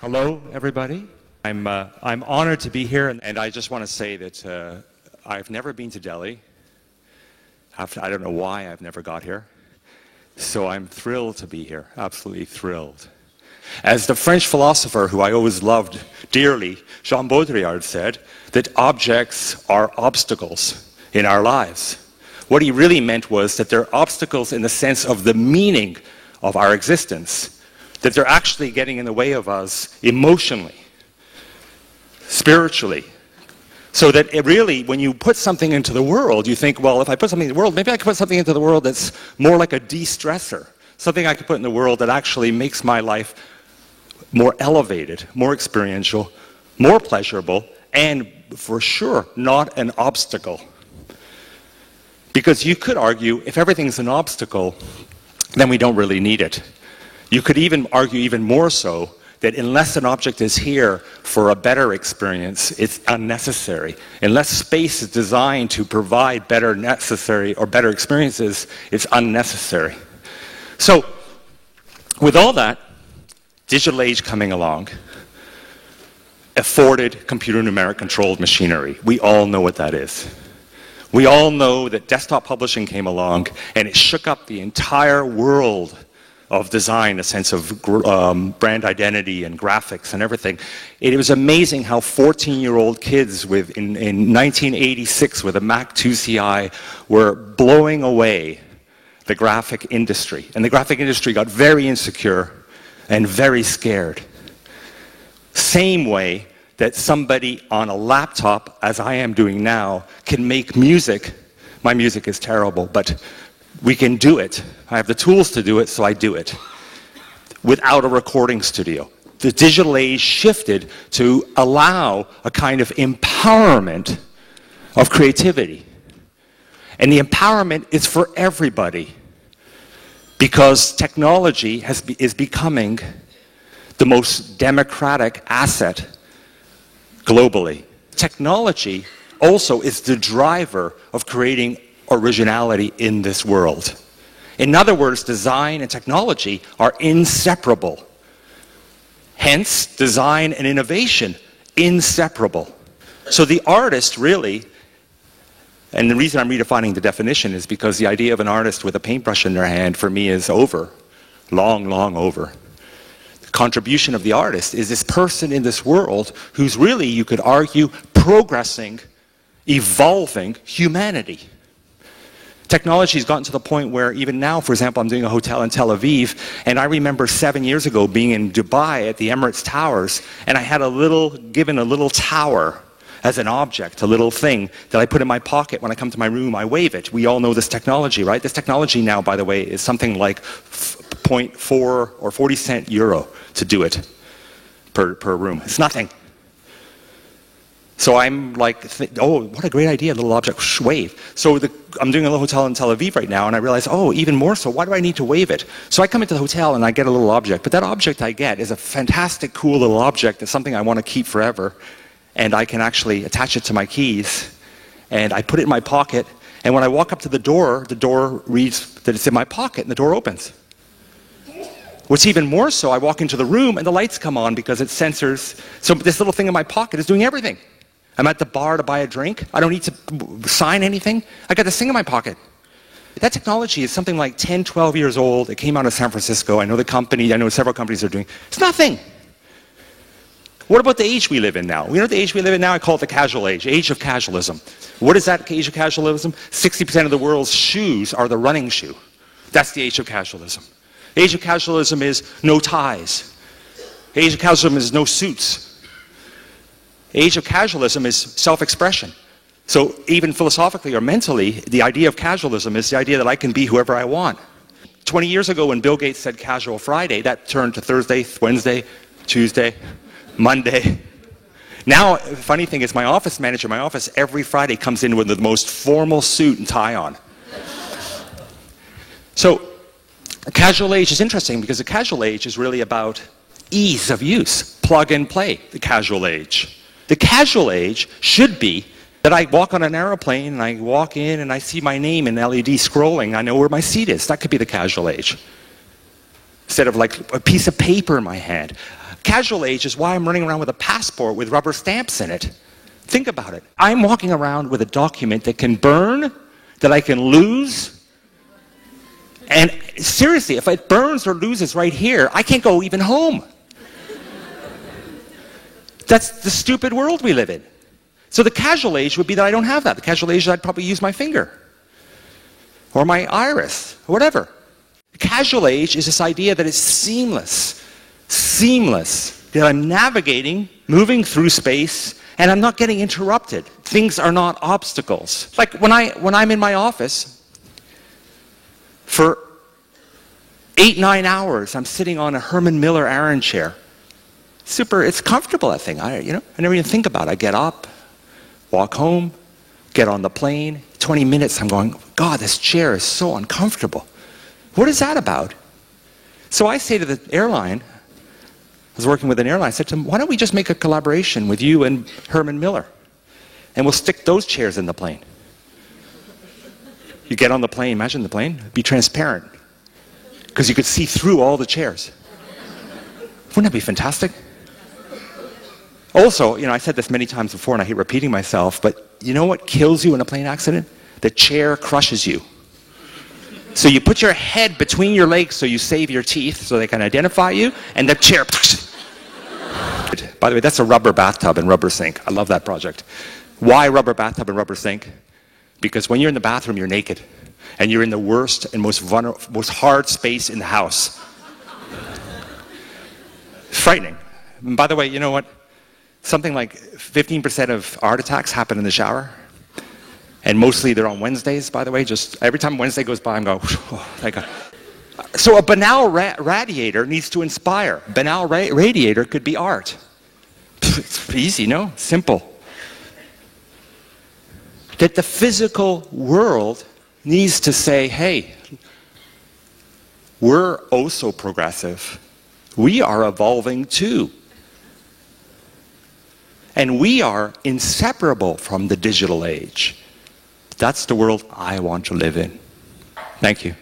Hello, everybody. I'm honored to be here, and I just want to say that I've never been to Delhi. I don't know why I've never got here. So I'm thrilled to be here, absolutely thrilled. As the French philosopher who I always loved dearly, Jean Baudrillard, said that objects are obstacles in our lives. What he really meant was that they're obstacles in the sense of the meaning of our existence, that they're actually getting in the way of us emotionally, spiritually. So that it really, when you put something into the world, you think, well, if I put something in the world, maybe I could put something into the world that's more like a de-stressor, something I could put in the world that actually makes my life more elevated, more experiential, more pleasurable, and for sure, not an obstacle. Because you could argue, if everything's an obstacle, then we don't really need it. You could even argue even more so that unless an object is here for a better experience, it's unnecessary. Unless space is designed to provide better necessary or better experiences, it's unnecessary. So, with all that, digital age coming along, afforded computer numeric controlled machinery. We all know what that is. We all know that desktop publishing came along and it shook up the entire world of design, a sense of brand identity and graphics and everything. It was amazing how 14-year-old kids in 1986 with a Mac 2CI were blowing away the graphic industry. And the graphic industry got very insecure and very scared. Same way that somebody on a laptop, as I am doing now, can make music. My music is terrible, but we can do it. I have the tools to do it, so I do it. Without a recording studio. The digital age shifted to allow a kind of empowerment of creativity. And the empowerment is for everybody. Because technology is becoming the most democratic asset globally. Technology also is the driver of creating originality in this world. In other words, design and technology are inseparable. Hence, design and innovation, inseparable. So the artist really, and the reason I'm redefining the definition is because the idea of an artist with a paintbrush in their hand for me is over. Long, long over. The contribution of the artist is this person in this world who's really, you could argue, progressing, evolving humanity. Technology has gotten to the point where even now, for example, I'm doing a hotel in Tel Aviv, and I remember 7 years ago being in Dubai at the Emirates Towers, and I had given a little tower as an object, a little thing that I put in my pocket. When I come to my room, I wave it. We all know this technology, right? This technology now, by the way, is something like 0.4 or 40 cent euro to do it per room. It's nothing. So I'm like, oh, what a great idea, a little object, wave. So I'm doing a little hotel in Tel Aviv right now, and I realize, oh, even more so, why do I need to wave it? So I come into the hotel and I get a little object, but that object I get is a fantastic, cool little object. It's something I want to keep forever, and I can actually attach it to my keys, and I put it in my pocket, and when I walk up to the door reads that it's in my pocket, and the door opens. What's even more so, I walk into the room, and the lights come on because it sensors. So this little thing in my pocket is doing everything. I'm at the bar to buy a drink. I don't need to sign anything. I got this thing in my pocket. That technology is something like 10, 12 years old. It came out of San Francisco. I know the company. I know several companies are doing. It's nothing. What about the age we live in now? You know the age we live in now? I call it the casual age of casualism. What is that age of casualism? 60% of the world's shoes are the running shoe. That's the age of casualism. The age of casualism is no ties. The age of casualism is no suits. Age of casualism is self-expression. So even philosophically or mentally, the idea of casualism is the idea that I can be whoever I want. 20 years ago when Bill Gates said Casual Friday, that turned to Thursday, Wednesday, Tuesday, Monday. Now, the funny thing is my office manager in my office every Friday comes in with the most formal suit and tie on. So the casual age is interesting because the casual age is really about ease of use, plug and play, the casual age. The casual age should be that I walk on an airplane and I walk in and I see my name in LED scrolling. I know where my seat is. That could be the casual age. Instead of like a piece of paper in my hand. Casual age is why I'm running around with a passport with rubber stamps in it. Think about it. I'm walking around with a document that can burn, that I can lose. And seriously, if it burns or loses right here, I can't go even home. That's the stupid world we live in. So the casual age would be that I don't have that. The casual age is I'd probably use my finger or my iris or whatever. The casual age is this idea that it's seamless, that I'm navigating, moving through space, and I'm not getting interrupted. Things are not obstacles. Like when I'm in my office, for 8-9 hours, I'm sitting on a Herman Miller Aran chair. It's comfortable, that thing. I never even think about it. I get up, walk home, get on the plane. 20 minutes, I'm going, God, this chair is so uncomfortable. What is that about? So I say to the airline, I was working with an airline, I said to them, why don't we just make a collaboration with you and Herman Miller? And we'll stick those chairs in the plane. You get on the plane, imagine the plane, it'd be transparent. Because you could see through all the chairs. Wouldn't that be fantastic? Also, I said this many times before and I hate repeating myself, but you know what kills you in a plane accident? The chair crushes you. So you put your head between your legs so you save your teeth so they can identify you, and the chair... By the way, that's a rubber bathtub and rubber sink. I love that project. Why rubber bathtub and rubber sink? Because when you're in the bathroom, you're naked. And you're in the worst and most hard space in the house. Frightening. And by the way, you know what? Something like 15% of heart attacks happen in the shower. And mostly they're on Wednesdays, by the way. Just every time Wednesday goes by, I'm going, oh, thank God. So a banal radiator needs to inspire. Banal radiator could be art. It's easy, no? Simple. That the physical world needs to say, hey, we're oh so progressive. We are evolving too. And we are inseparable from the digital age. That's the world I want to live in. Thank you.